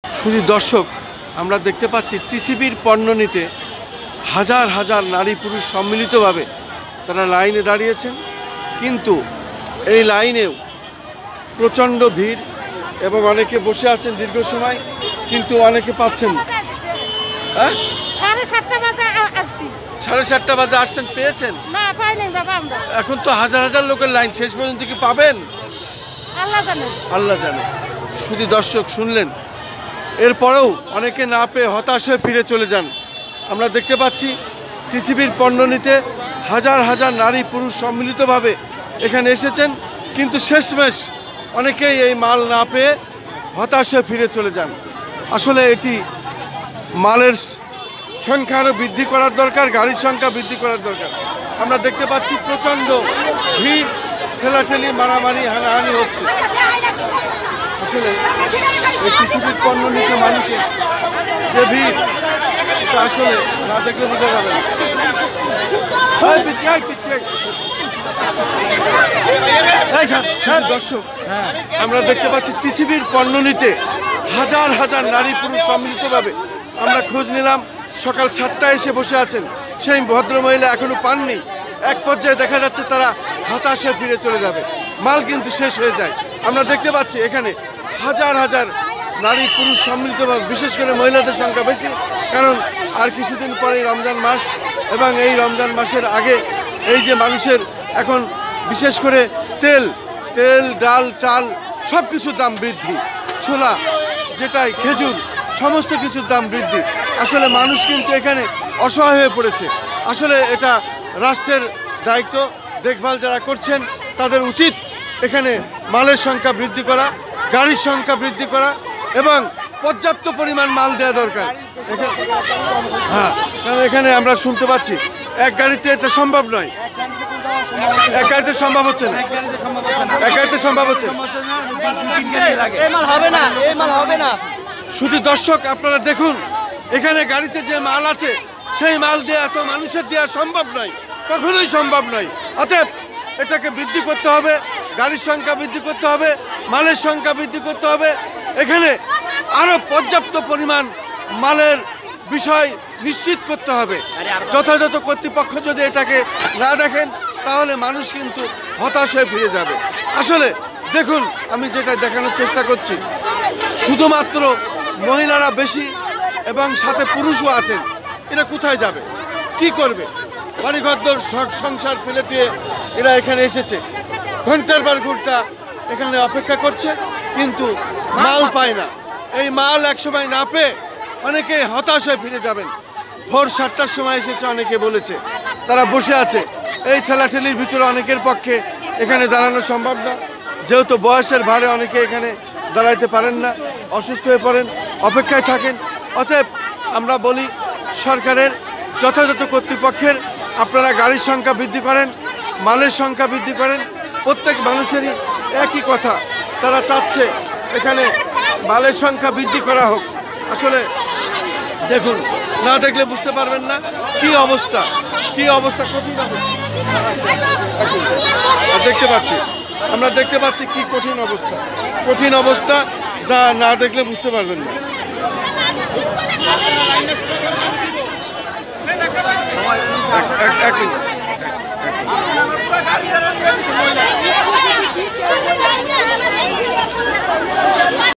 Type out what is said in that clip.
শুধু দর্শক, আমরা দেখতে পাচ্ছি টিসিবির পণ্য নিতে হাজার হাজার নারী পুরুষ সম্মিলিতভাবে তারা লাইনে দাঁড়িয়েছেন, কিন্তু এই লাইনেও প্রচণ্ড ভিড় এবং অনেকে বসে আছেন দীর্ঘ সময়, কিন্তু অনেকে পাচ্ছেন না। হ্যাঁ, 7:30 বাজে আসছেন, পেয়েছেন? না, পাইনি বাবা আমরা। এখন তো হাজার হাজার লোকের লাইন, শেষ পর্যন্ত কি পাবেন? আল্লাহ জানে, আল্লাহ জানে। শুধু দর্শক শুনলেন, এরপরেও অনেকে না পেয়ে হতাশ হয়ে ফিরে চলে যান। আমরা দেখতে পাচ্ছি টিসিবির পণ্য নিতে হাজার হাজার নারী পুরুষ সম্মিলিতভাবে এখানে এসেছেন, কিন্তু শেষমেশ অনেকেই এই মাল না পেয়ে হতাশ হয়ে ফিরে চলে যান। আসলে এটি মালের সংখ্যা আরও বৃদ্ধি করার দরকার, গাড়ির সংখ্যা বৃদ্ধি করার দরকার। আমরা দেখতে পাচ্ছি প্রচণ্ড ভিড়, ঠেলাঠেলি, মারামারি, হানাহানি হচ্ছে। আসলে এই টিসিবির পণ্য নিতে মানুষের যে ভিড়, এটা আসলে না দেখলে বোঝা যাবে না। দর্শক, আমরা দেখতে পাচ্ছি টিসিবির পণ্য নিতে হাজার হাজার নারী পুরুষ সম্মিলিতভাবে। আমরা খোঁজ নিলাম, সকাল 7টায় এসে বসে আছেন, সেই ভদ্রমহিলা এখনো পাননি। এক পর্যায়ে দেখা যাচ্ছে তারা হতাশ হয়ে ফিরে চলে যাবে, মাল কিন্তু শেষ হয়ে যায়। আমরা দেখতে পাচ্ছি এখানে হাজার হাজার নারী পুরুষ সম্মিলিতভাবে, বিশেষ করে মহিলাদের সংখ্যা বেশি, কারণ আর কিছুদিন পরেই রমজান মাস, এবং এই রমজান মাসের আগে এই যে মানুষের এখন বিশেষ করে তেল, ডাল, চাল সব কিছুর দাম বৃদ্ধি, ছোলা, যেটাই খেজুর, সমস্ত কিছুর দাম বৃদ্ধি। আসলে মানুষ কিন্তু এখানে অসহায় হয়ে পড়েছে। আসলে এটা রাষ্ট্রের দায়িত্ব, দেখভাল যারা করছেন তাদের উচিত এখানে মালের সংখ্যা বৃদ্ধি করা, গাড়ির সংখ্যা বৃদ্ধি করা এবং পর্যাপ্ত পরিমাণ মাল দেওয়া দরকার। হ্যাঁ, কারণ এখানে আমরা শুনতে পাচ্ছি এক গাড়িতে এটা সম্ভব নয়, এক গাড়িতে সম্ভব হচ্ছে না, এক গাড়িতে সম্ভব হচ্ছে না। শুধু দর্শক, আপনারা দেখুন এখানে গাড়িতে যে মাল আছে সেই মাল দেওয়া এত মানুষের দেওয়া সম্ভব নয়, কখনোই সম্ভব নয়। অতএব এটাকে বৃদ্ধি করতে হবে, গাড়ির সংখ্যা বৃদ্ধি করতে হবে, মালের সংখ্যা বৃদ্ধি করতে হবে। এখানে আরও পর্যাপ্ত পরিমাণ মালের বিষয় নিশ্চিত করতে হবে। যথাযথ কর্তৃপক্ষ যদি এটাকে না দেখেন তাহলে মানুষ কিন্তু হতাশ হয়ে ফিরে যাবে। আসলে দেখুন, আমি যেটা দেখানোর চেষ্টা করছি, শুধুমাত্র মহিলারা বেশি এবং সাথে পুরুষও আছেন। এরা কোথায় যাবে, কি করবে? বাড়িঘর সংসার ফেলে দিয়ে এরা এখানে এসেছে, ঘন্টার পর ঘন্টা এখানে অপেক্ষা করছে, কিন্তু মাল পায় না। এই মাল একসময় না পেয়ে অনেকে হতাশ হয়ে ফিরে যাবেন। ভোর 7টার সময় এসেছে, অনেকে বলেছে তারা বসে আছে। এই ঠেলাঠেলির ভিতরে অনেকের পক্ষে এখানে দাঁড়ানো সম্ভব না, যেহেতু বয়সের ভারে অনেকে এখানে দাঁড়াইতে পারেন না, অসুস্থ হয়ে পড়েন, অপেক্ষায় থাকেন। অতএব আমরা বলি সরকারের যথাযথ কর্তৃপক্ষের, আপনারা গাড়ির সংখ্যা বৃদ্ধি করেন, মালের সংখ্যা বৃদ্ধি করেন। প্রত্যেক মানুষেরই একই কথা, তারা চাচ্ছে এখানে মালের সংখ্যা বৃদ্ধি করা হোক। আসলে দেখুন, না দেখলে বুঝতে পারবেন না কি অবস্থা, কি অবস্থা, কঠিন অবস্থা দেখতে পাচ্ছি। আমরা দেখতে পাচ্ছি কি কঠিন অবস্থা, কঠিন অবস্থা, যা না দেখলে বুঝতে পারবেন না। এক মিনিট।